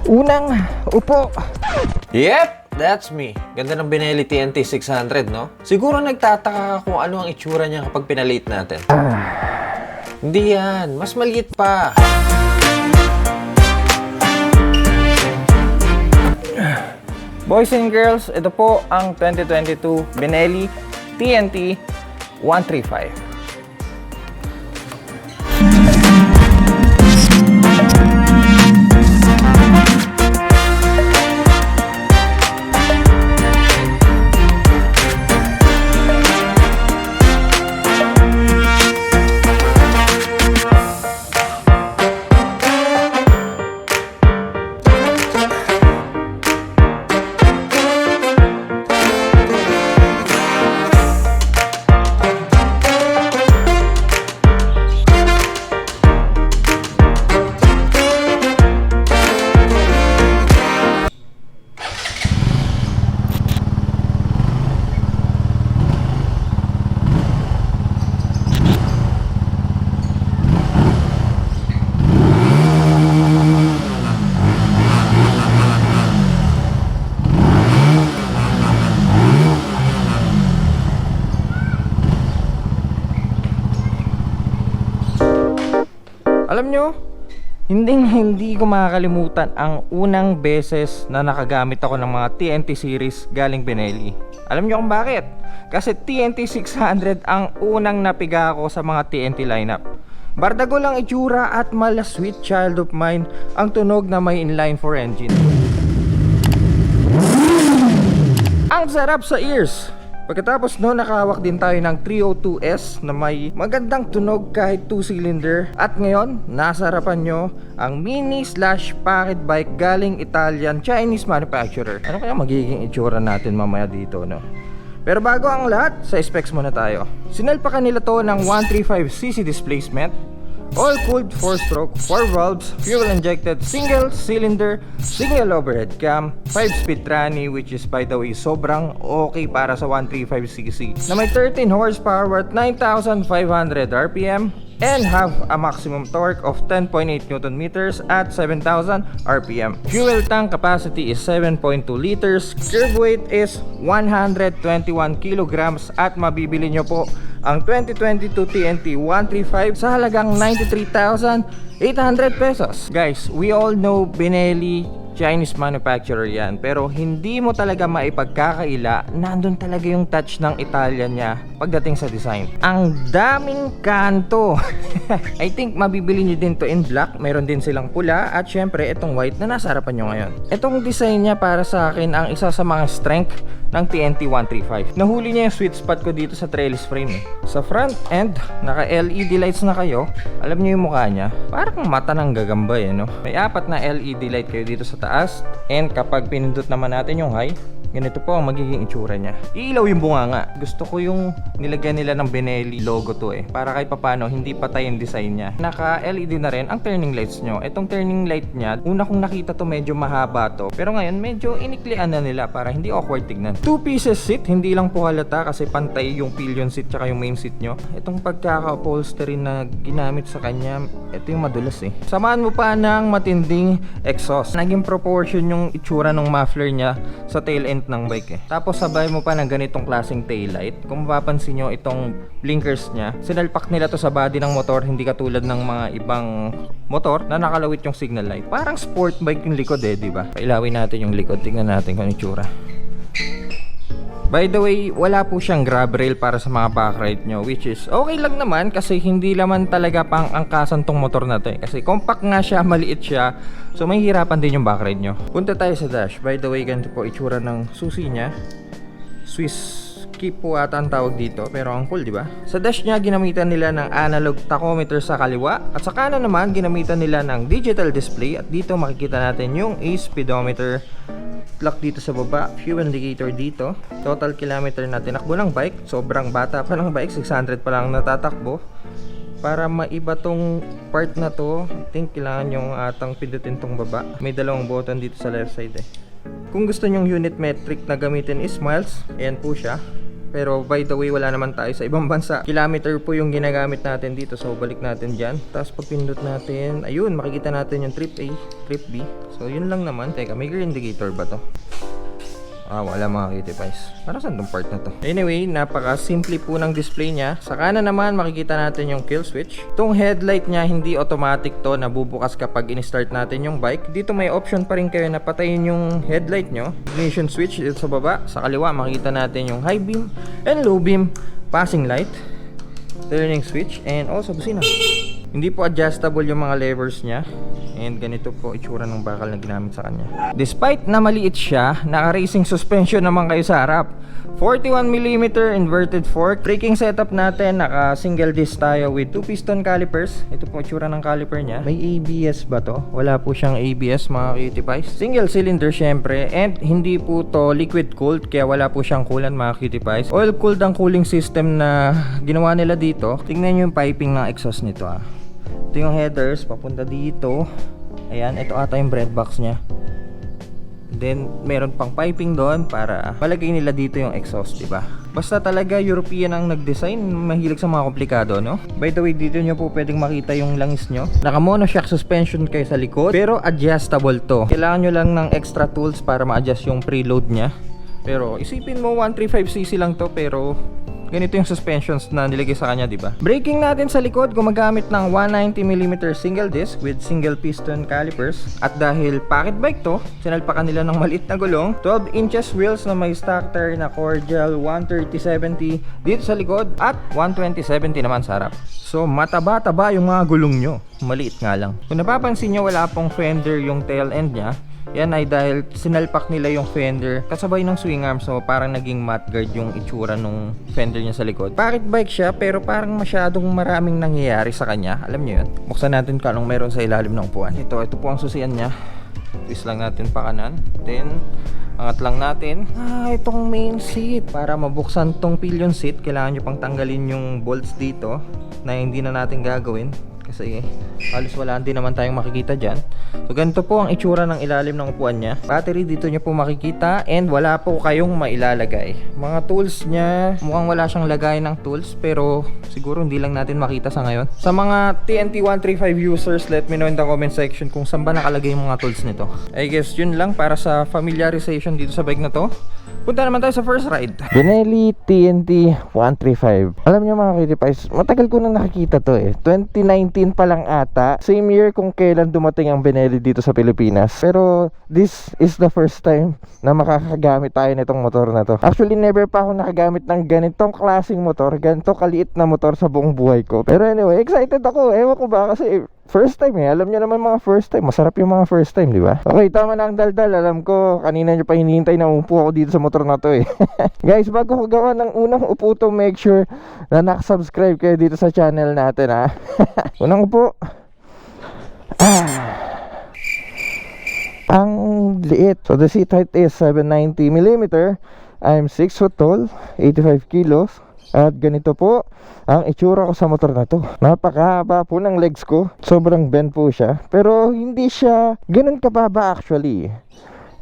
Unang upo. Yep, that's me. Ganda ng Benelli TNT 600, no? Siguro nagtataka ka kung ano ang itsura niya kapag pinalit natin. Hindi yan, mas maliit pa. Boys and girls, ito po ang 2022 Benelli TNT 135. Alam nyo, hindi ko makakalimutan ang unang beses na nakagamit ako ng mga TNT series galing Benelli. Alam nyo kung bakit? Kasi TNT 600 ang unang napiga ko sa mga TNT lineup. Bardago lang itsura at mala sweet child of mine ang tunog na may inline 4 engine. Ang sarap sa ears! Pagkatapos no, nakahawak din tayo ng 302S na may magandang tunog kahit 2-cylinder. At ngayon, nasa harapan nyo ang mini/pocket bike galing Italian Chinese manufacturer. Ano kaya magiging itsura natin mamaya dito, no? Pero bago ang lahat, sa specs muna tayo. Sinalpakan nila to ng 135cc displacement, all-cooled 4-stroke, 4 valves, fuel-injected, single-cylinder, single overhead cam, 5-speed tranny, which is by the way sobrang okay para sa 135cc, na may 13 horsepower at 9,500 RPM and have a maximum torque of 10.8 Newton meters at 7,000 RPM. Fuel tank capacity is 7.2 liters. Curb weight is 121 kilograms at mabibili nyo po ang 2022 TNT 135 sa halagang 93,800 pesos. Guys, we all know Benelli Chinese manufacturer yan, pero hindi mo talaga maipagkakaila, nandun talaga yung touch ng Italian niya pagdating sa design. Ang daming kanto. I think mabibili nyo din to in black, mayroon din silang pula, at syempre itong white na nasa harapan nyo ngayon. Itong design niya para sa akin ang isa sa mga strength ng TNT 135. Nahuli niya yung sweet spot ko dito sa trellis frame eh. Sa front end, naka LED lights na kayo. Alam niyo yung mukha niya, parang mata ng gagamba eh, no? May 4 na LED light kayo dito sa taas, and kapag pinindot naman natin yung high, ganito po ang magiging itsura niya. Iilaw yung bunganga. Gusto ko yung nilagyan nila ng Benelli logo to eh, para kahit papano hindi patay yung design niya. Naka LED na rin ang turning lights nyo. Itong turning light niya, una kong nakita to medyo mahaba to, pero ngayon medyo iniklian na nila para hindi awkward tignan. 2 pieces seat, hindi lang po halata kasi pantay yung pillion seat tsaka yung main seat nyo. Itong pagkaka-upholstery na ginamit sa kanya, ito yung madulas eh. Samahan mo pa ng matinding exhaust. Naging proportion yung itsura ng muffler niya sa tail end ng bike eh. Tapos sabay mo pa ng ganitong klaseng taillight. Kung mapapansin nyo itong blinkers niya, sinalpak nila to sa body ng motor, hindi katulad ng mga ibang motor na nakalawit yung signal light. Parang sport bike yung likod eh, di ba? Pailawin natin yung likod, tingnan natin kung itsura. By the way, wala po siyang grab rail para sa mga backride nyo, which is okay lang naman kasi hindi naman talaga pang angkasan tong motor na to eh. Kasi compact nga siya, maliit siya, so may hirapan din yung backride nyo. Punta tayo sa dash. By the way, ganito po itsura ng susi niya. Swiss keep po ata ang tawag dito, pero ang cool, di ba? Sa dash niya, ginamitan nila ng analog tachometer sa kaliwa, at sa kanan naman, ginamitan nila ng digital display, at dito makikita natin yung speedometer. Clock dito sa baba, fuel indicator dito, total kilometer na tinakbo ng bike. Sobrang bata pa ng bike, 600 pa lang natatakbo. Para maiba tong part na to, I think kailangan yung atang pindutin tong baba. May dalawang button dito sa left side eh. Kung gusto nyong unit metric na gamitin is miles, ayan po siya. Pero by the way, wala naman tayo sa ibang bansa. Kilometer po yung ginagamit natin dito. So balik natin dyan. Tapos pag pindot natin, ayun, makikita natin yung trip A, trip B. So yun lang naman. Teka, may gear indicator ba to? Wala mga cutie pies. Para saan tong part na to? Anyway, napaka-simple po ng display niya. Sa kanan naman, makikita natin yung kill switch. Itong headlight niya, hindi automatic to. Nabubukas kapag in-start natin yung bike. Dito may option pa rin kayo na patayin yung headlight nyo. Ignition switch dito sa baba. Sa kaliwa, makikita natin yung high beam and low beam passing light. Turning switch and also busina. Hindi po adjustable yung mga levers niya. And ganito po itsura ng bakal na ginamit sa kanya. Despite na maliit siya, naka-racing suspension naman kayo sa harap. 41mm inverted fork. Braking setup natin, naka single disc tayo with 2 piston calipers. Ito po itsura ng caliper niya. May ABS ba to? Wala po siyang ABS mga cutie pies. Single cylinder syempre. And hindi po to liquid cooled, kaya wala po siyang coolant mga cutie pies. Oil cooled ang cooling system na ginawa nila dito. Tingnan nyo yung piping ng exhaust nito Ito yung headers, papunta dito. Ayan, ito ata yung bread box nya. Then, meron pang piping doon para palagay nila dito yung exhaust, diba? Basta talaga European ang nag-design, mahilig sa mga komplikado, no? By the way, dito nyo po pwedeng makita yung langis nyo. Naka monoshock suspension kayo sa likod, pero adjustable to. Kailangan nyo lang ng extra tools para ma-adjust yung preload nya. Pero isipin mo 135cc lang to, pero ganito yung suspensions na nilagay sa kanya, diba? Braking natin sa likod, gumagamit ng 190mm single disc with single piston calipers. At dahil pocket bike to, sinalpakan nila ng maliit na gulong. 12 inches wheels na may stock tire na Cordial 130/70 dito sa likod at 120/70 naman sa harap. So mataba-taba yung mga gulong nyo. Maliit nga lang. Kung napapansin nyo, wala pong fender yung tail end nya. Yan ay dahil sinalpak nila yung fender kasabay ng swing arm, so parang naging mudguard yung itsura nung fender niya sa likod. Pocket bike siya pero parang masyadong maraming nangyayari sa kanya. Alam niyo yun? Buksan natin kung anong meron sa ilalim ng upuan. Ito po ang susian niya. Twist lang natin pa kanan. Then angat lang natin. Itong main seat. Para mabuksan tong pillion seat, kailangan nyo pang tanggalin yung bolts dito na hindi na natin gagawin kasi halos wala din naman tayong makikita dyan. So ganito po ang itsura ng ilalim ng upuan niya. Battery dito nyo po makikita and wala po kayong mailalagay. Mga tools niya, mukhang wala siyang lagay ng tools pero siguro hindi lang natin makita sa ngayon. Sa mga TNT 135 users, let me know in the comment section kung saan ba nakalagay yung mga tools nito. I guess yun lang para sa familiarization dito sa bike na to. Punta naman tayo sa first ride. Benelli TNT 135. Alam niyo mga cutie pies, matagal ko nang nakikita to 2019 pa lang ata. Same year kung kailan dumating ang Benelli dito sa Pilipinas. Pero this is the first time na makakagamit tayo nitong motor na to. Actually, never pa ako nakagamit ng ganitong klaseng motor. Ganito kaliit na motor sa buong buhay ko. Pero anyway, excited ako. Ewan ko ba kasi first time alam niyo naman mga first time, masarap yung mga first time, di ba? Okay, tama na ang daldal. Alam ko, kanina niyo pa hinihintay na umupo ako dito sa motor na to Guys, bago ko gawa ng unang upo to, make sure na nakasubscribe kayo dito sa channel natin Unang upo. Ang liit. So the seat height is 790mm. I'm 6 foot tall, 85 kilos. At ganito po ang itsura ko sa motor na to. Napakahaba po ng legs ko. Sobrang bend po siya. Pero hindi siya ganun kababa actually.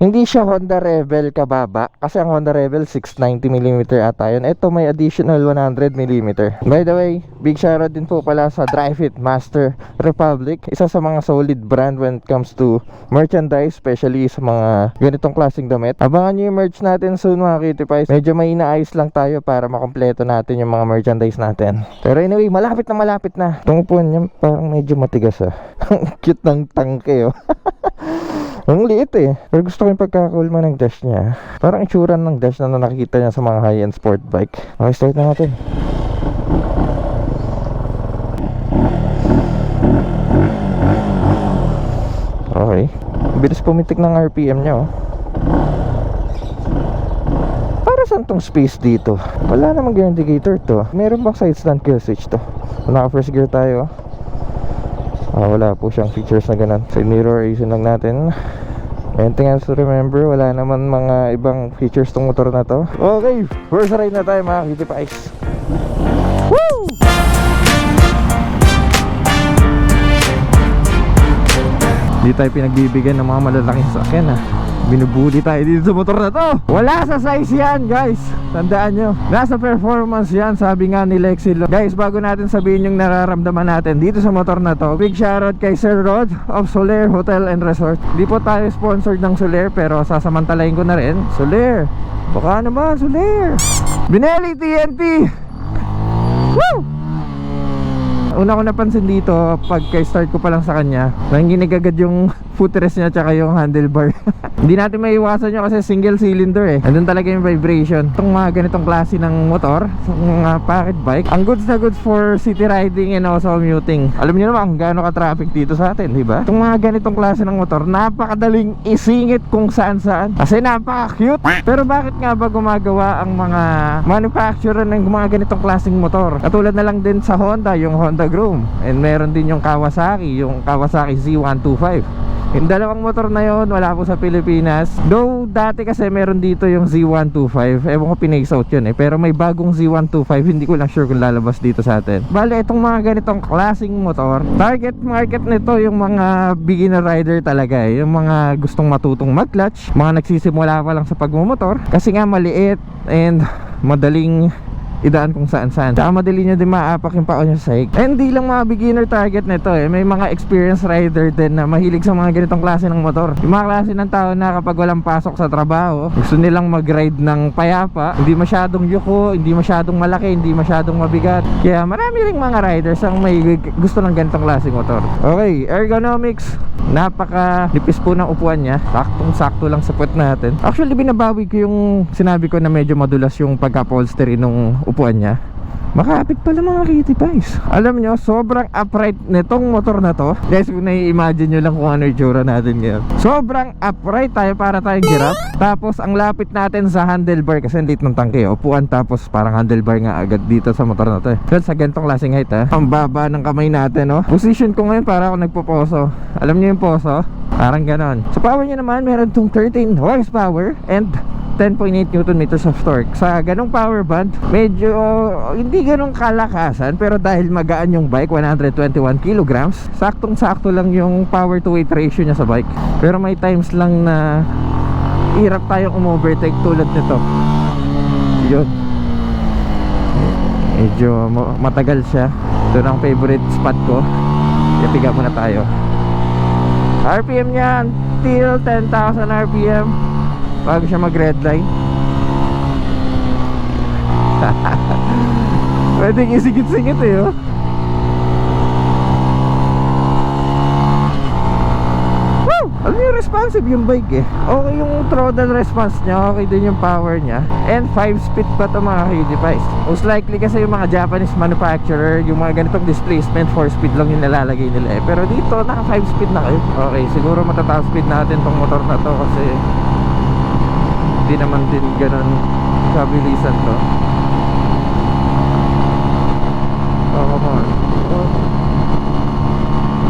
Hindi siya Honda Rebel kababa. Kasi ang Honda Rebel 690mm ata yun. Ito may additional 100mm. By the way, big shoutout din po pala sa Dri-Fit Master Republic. Isa sa mga solid brand when it comes to merchandise, especially sa mga ganitong klaseng damit. Abangan nyo yung merch natin soon mga cutie pies. Medyo may inaayos lang tayo para makompleto natin yung mga merchandise natin. Pero anyway, malapit na. Itong upuan niya parang medyo matigas Cute ng tangke Ang liit pero gusto ko yung pagkakulma ng dash niya. Parang itsura ng dash na nakikita niya sa mga high-end sport bike. Okay, start na natin. Okay, bilis pumitik ng RPM niya Para saan tong space dito? Wala namang gear indicator to. Meron bang side stand kill switch to? Naka first gear tayo wala po siyang features na ganun. Side mirror, ayusin lang natin. Anything else to remember? Wala naman mga ibang features tong motor na to. Okay, first ride na tayo mga cutie pies. Woo! Hindi tayo pinagbibigyan ng mga malalaking sasakyan Binubuli tayo dito sa motor na to. Wala sa size yan guys, tandaan nyo, nasa performance yan, sabi nga ni Lexi. Guys, bago natin sabihin yung nararamdaman natin dito sa motor na to, big shoutout kay Sir Rod of Soler Hotel and Resort. Di po tayo sponsored ng Soler, pero sasamantalahin ko na rin. Soler, baka naman Soler. Benelli TNT. Woo! Una ko napansin dito pag start ko pa lang sa kanya, nanginginig agad yung footrest niya tsaka yung handlebar. Hindi natin maiwasan yun kasi single cylinder eh. Andun talaga yung vibration. Itong mga ganitong klase ng motor, mga pocket bike, ang goods na goods for city riding and also commuting. Alam niyo naman kung gaano ka-traffic dito sa atin, di ba? Itong mga ganitong klase ng motor, napakadaling isingit kung saan-saan kasi napaka-cute. Pero bakit nga ba gumagawa ang mga manufacturer ng mga ganitong klaseng motor? Katulad na lang din sa Honda, yung Honda Groom, and meron din yung Kawasaki Z125. Yung dalawang motor na yon wala po sa Pilipinas. Though dati kasi meron dito yung Z125, ewan ko pinake out yun eh, pero may bagong Z125, hindi ko lang sure kung lalabas dito sa atin. Bale, itong mga ganitong klaseng motor, target market nito yung mga beginner rider talaga eh. Yung mga gustong matutong mag-clutch, mga nagsisimula pa lang sa pagmumotor, kasi nga maliit and madaling idaan kung saan-saan. Saka madali nyo din maapak yung pao nyo sa sahig. And hindi lang mga beginner target nito eh. May mga experienced rider din na mahilig sa mga ganitong klase ng motor. Yung mga klase ng tao na kapag walang pasok sa trabaho, gusto nilang mag-ride ng payapa, hindi masyadong yuko, hindi masyadong malaki, hindi masyadong mabigat. Kaya marami ring mga riders ang may gusto ng ganitong klaseng motor. Okay, ergonomics, napaka-lipis po ng upuan niya. Saktong-sakto lang sa puwet natin. Actually, binabawi ko yung sinabi ko na medyo madulas yung pagka-upholstery nung upuan niya. Makapit pala mga kitty pies. Alam nyo, sobrang upright nitong motor na to. Guys, kung nai-imagine nyo lang kung ano yung tsura natin ngayon. Sobrang upright tayo, para tayong giraffe. Tapos ang lapit natin sa handlebar, kasi ang liit ng tangke, upuan tapos parang handlebar nga agad dito sa motor na to eh. So, sa ganitong klaseng height ha, ang baba ng kamay natin oh. Position ko ngayon para ako nagpo-poso. Alam nyo yung poso? Parang ganon. Sa power nyo naman, meron tong 13 horsepower and 10.8 Nm of torque. Sa ganong power band, medyo hindi ganong kalakasan, pero dahil magaan yung bike, 121 kilograms, saktong-sakto lang yung power to weight ratio niya sa bike. Pero may times lang na hirap tayong umovertake tulad nito. Yun, medyo matagal siya. Ito ang favorite spot ko. Ipiga muna tayo. RPM niya until 10,000 RPM bago siya mag-redline. Pwedeng isigit-sigit eh oh. Woo! Alam niyo, responsive yung bike eh. Okay yung throttle response niya, okay din yung power niya. And 5-speed pa ito mga kidipais. Most likely kasi yung mga Japanese manufacturer, yung mga ganitong displacement 4-speed lang yung nalalagay nila eh. Pero dito naka 5-speed na kayo. Okay, siguro matataas speed natin tong motor na to kasi hindi naman din ganun kabilisan to. Oh, come on.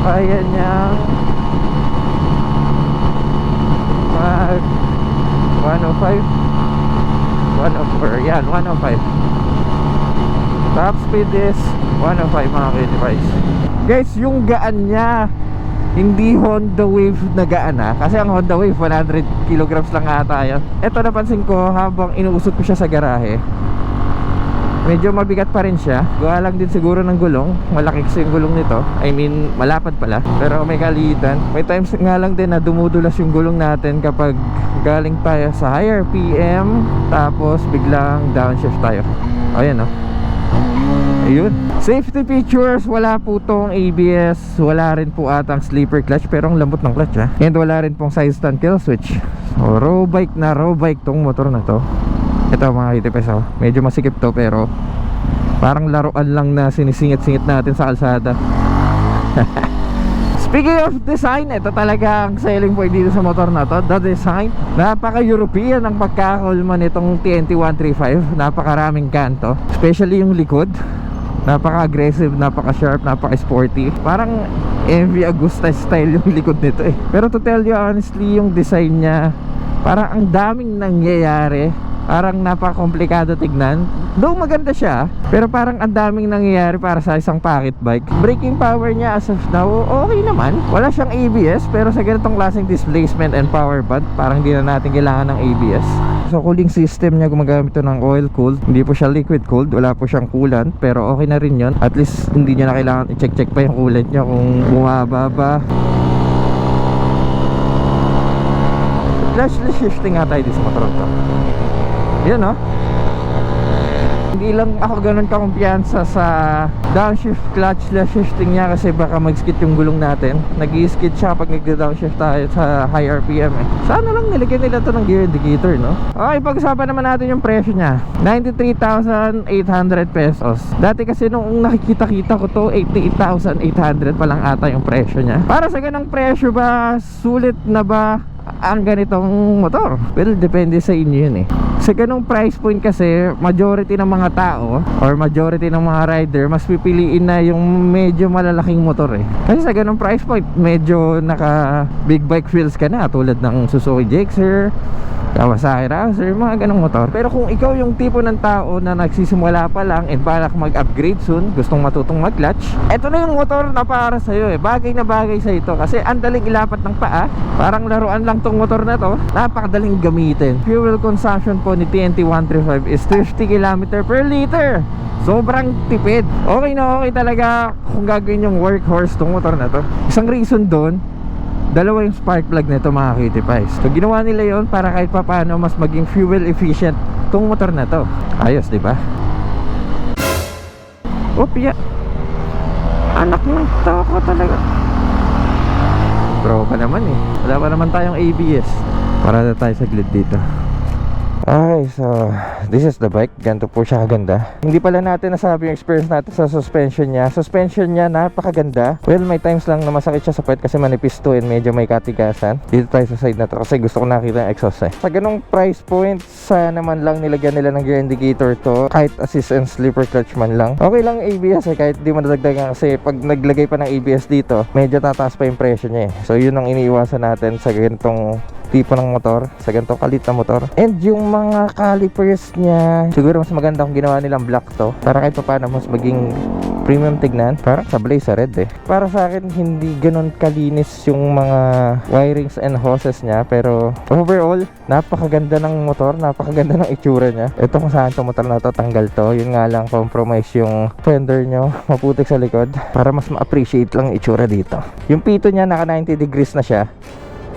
Kaya niya mag 105 104, yan, 105. Top speed is 105 mga kidipais. Guys, yung gaan niya hindi Honda Wave na gaan ha, kasi ang Honda Wave 100 kilograms lang ata yan. Ito napansin ko habang inuusot ko siya sa garahe, medyo mabigat pa rin siya. Gawa lang din siguro ng gulong. Malaki kasi yung gulong nito, I mean malapad pala, pero may kaliitan. May times nga lang din na dumudulas yung gulong natin kapag galing tayo sa higher RPM tapos biglang downshift tayo. Ayan o, ayun. Safety features, wala po tong ABS, wala rin po atang sleeper clutch, pero ang lambot ng clutch ha. And wala rin pong side stand kill switch. So raw bike na raw bike tong motor na to. Ito mga kitipes oh, medyo masikip to pero parang laruan lang na sinisingit-singit natin sa kalsada. Speaking of design, ito talaga ang selling point dito sa motor na to, the design. Napaka-European ang pagkakulma nitong TNT 135. Napakaraming kanto, especially yung likod. Napaka-aggressive, napaka-sharp, napaka-sporty. Parang MV Agusta style yung likod nito eh. Pero to tell you honestly, yung design niya, parang ang daming nangyayari Parang napaka-komplikado tignan. Though maganda siya, pero parang ang daming nangyayari para sa isang pocket bike. Braking power niya as of now, okay naman. Wala siyang ABS, pero sa ganitong klaseng displacement and power band, parang hindi na natin kailangan ng ABS. So cooling system niya, gumagamit ito ng oil cooled. Hindi po siya liquid cooled, wala po siyang coolant, pero okay na rin yon. At least hindi niya na kailangan i-check pa yung coolant niya kung bumaba ba. Clutchless shifting nga tayo dito sa motor to. Yan o. Hindi lang ako ganun kakumpiyansa sa downshift clutchless shifting niya kasi baka mag-skid yung gulong natin. Nag-i-skid siya pag nag-downshift tayo sa high RPM eh. Sana lang nilagyan nila to ng gear indicator, no? Okay, pag-usapan naman natin yung presyo niya. 93,800 pesos. Dati kasi nung nakikita-kita ko to, 88,800 pa lang ata yung presyo niya. Para sa ganang presyo ba, sulit na ba ang ganitong motor? Well, depende sa inyo yun eh. Sa ganong price point kasi, majority ng mga tao or majority ng mga rider mas pipiliin na yung medyo malalaking motor eh. Kasi sa ganong price point, medyo naka big bike wheels ka na, tulad ng Suzuki Gixxer, Kawasaki Razr, mga ganong motor. Pero kung ikaw yung tipo ng tao na nagsisimula pa lang and balak mag-upgrade soon, gustong matutong mag-clutch, eto na yung motor na para sa'yo eh. Bagay na bagay sa ito kasi ang daling ilapat ng paa. Parang laruan lang tong motor na to. Napakadaling gamitin. Fuel consumption po ni TNT 135 is 50 km per liter. Sobrang tipid. Okay na okay talaga kung gagawin yung workhorse tong motor na to. Isang reason doon, dalawa yung spark plug nito mga cutie pies. So ginawa nila yon para kahit papaano mas maging fuel efficient tong motor na to. Ayos, di ba? Opya. Anak ng toko talaga. Bro pa naman eh. Wala pa naman tayong ABS. Parada tayo sa grid dito. Okay, so this is the bike. Ganito po siya kaganda. Hindi pala natin nasabi yung experience natin sa suspension niya. Suspension niya napakaganda. Well, may times lang na masakit siya sa puwet kasi manipis to and medyo may katigasan. Dito tayo sa side na to kasi gusto ko nakita yung exhaust eh. Sa ganong price point, sana man lang nilagyan nila ng gear indicator to. Kahit assist and slipper clutch man lang. Okay lang ABS eh, kahit di mo nadagdagan kasi pag naglagay pa ng ABS dito, medyo tataas pa yung presyo niya eh. So yun ang iniiwasan natin sa ganitong tipo ng motor, sa ganitong kalit na motor. And yung mga calipers niya, siguro mas maganda kung ginawa nilang black to para kahit pa paano mas maging premium tignan. Parang sablay sa red eh. Para sa akin hindi ganun kalinis yung mga wirings and hoses niya, pero overall napakaganda ng motor, napakaganda ng itsura niya. Ito kung saan itong motor na to tanggal to, yun nga lang compromise yung fender nyo, maputik sa likod para mas ma-appreciate lang itsura dito. Yung pito niya naka 90 degrees na siya,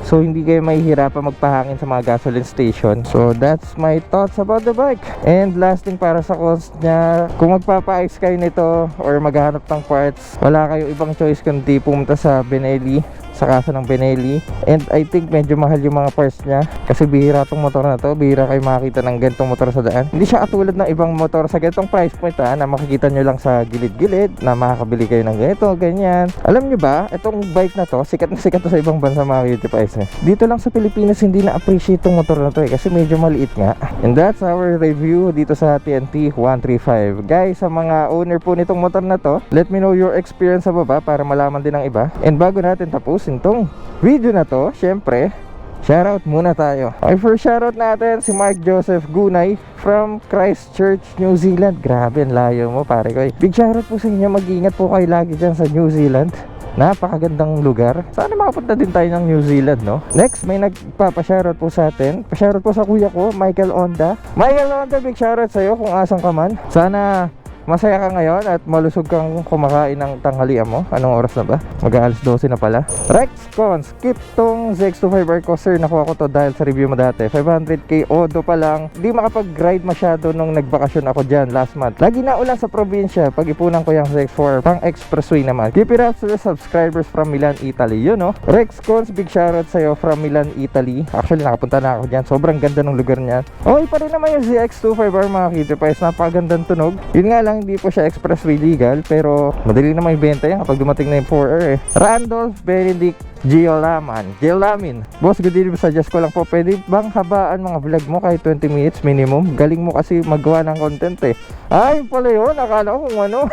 so hindi kayo mahihirapan magpahangin sa mga gasoline station. So that's my thoughts about the bike. And last thing, para sa cost niya, kung magpapa-ayos kayo nito or maghahanap ng parts, wala kayo ibang choice kundi pumunta sa Benelli, sa kasa ng Benelli. And I think medyo mahal yung mga parts niya kasi bihira tong motor na to. Bihira kayo makakita ng ganitong motor sa daan. Hindi siya katulad ng ibang motor sa ganitong price point na makikita nyo lang sa gilid-gilid na makakabili kayo ng ganito, ganyan. Alam nyo ba, itong bike na to sikat na sikat to sa ibang bansa mga cutie pies eh. Dito lang sa Pilipinas hindi na-appreciate tong motor na to eh kasi medyo maliit nga. And that's our review dito sa TNT 135. Guys, sa mga owner po nitong motor na to, let me know your experience sa baba para malaman din ng iba. And bago natin tapos itong video na to, syempre shoutout muna tayo. Okay, first shoutout natin si Mark Joseph Gunay from Christchurch, New Zealand. Grabe, ang layo mo pare ko eh. Big shoutout po sa inyo, mag-iingat po kayo lagi dyan sa New Zealand. Napakagandang lugar. Sana makapunta din tayo ng New Zealand, no? Next, may nagpapa-shoutout po sa atin. Pa-shoutout po sa kuya ko, Michael Onda. Michael Onda, big shoutout sa'yo kung asan ka man. Sana masaya ka ngayon at malusog kang kumakain ng tanghalian mo. Anong oras na ba? Mag-aalas 12 na pala. Rex Cons, skip tong ZX25 Arcoser. Nakuha ko to dahil sa review mo dati. 500k odo pa lang. Di makapag-ride masyado nung nagbakasyon ako dyan last month. Lagi na ulan sa probinsya. Pag-ipunan ko yung ZX4 pang expressway naman. Keep it up to the subscribers from Milan, Italy. Yun, no? Rex Cons, big shoutout sa'yo from Milan, Italy. Actually, nakapunta na ako dyan. Sobrang ganda ng lugar niyan. Okay pa rin naman yung ZX25R mga cutie pies. Napakagandang tunog. Yun nga lang, hindi po siya expressway legal, pero madali na may benta yan kapag dumating na yung 4R eh. Randolph Benedict Giolamin. Boss, good evening. Suggest ko lang po, pwede bang habaan mga vlog mo kahit 20 minutes minimum? Galing mo kasi magawa ng content eh. Ay, pala yun. Akala ko kung ano.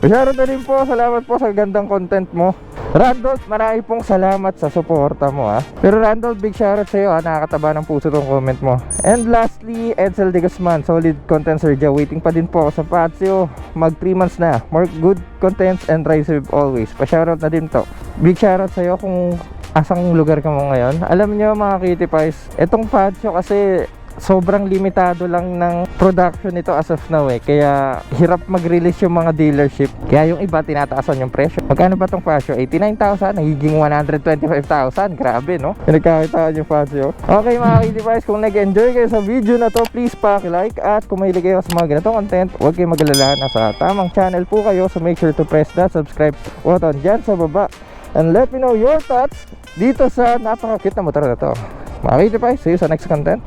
Shoutout na rin po. Salamat po sa gandang content mo. Randolph, marami pong salamat sa suporta mo Pero Randolph, big shoutout sa'yo nakakataba ng puso tong comment mo. And lastly, Edsel de Guzman, solid content sir Joe. Waiting pa din po ako sa Patio. Mag 3 months na. More good contents and rise with always. Pa-shoutout na din to. Big shoutout sa'yo kung asang lugar ka mo ngayon. Alam nyo mga Kitty Pies, etong Patio kasi sobrang limitado lang ng production nito as of now kaya hirap mag-release yung mga dealership, kaya yung iba tinataasan yung presyo. Magkano ba tong Pasio? 89,000 nagiging 125,000. Grabe no, pinagkakitaan yung Pasio. Okay mga Kitty Pies, kung nag-enjoy kayo sa video na to, please paki-like, at kung mahilig kayo sa mga ganitong content, huwag kayong mag-alala, nasa tamang channel po kayo, so make sure to press that subscribe button dyan sa baba and let me know your thoughts dito sa napaka-cute na motor na to. Mga Kitty Pies, see you sa next content.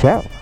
Ciao!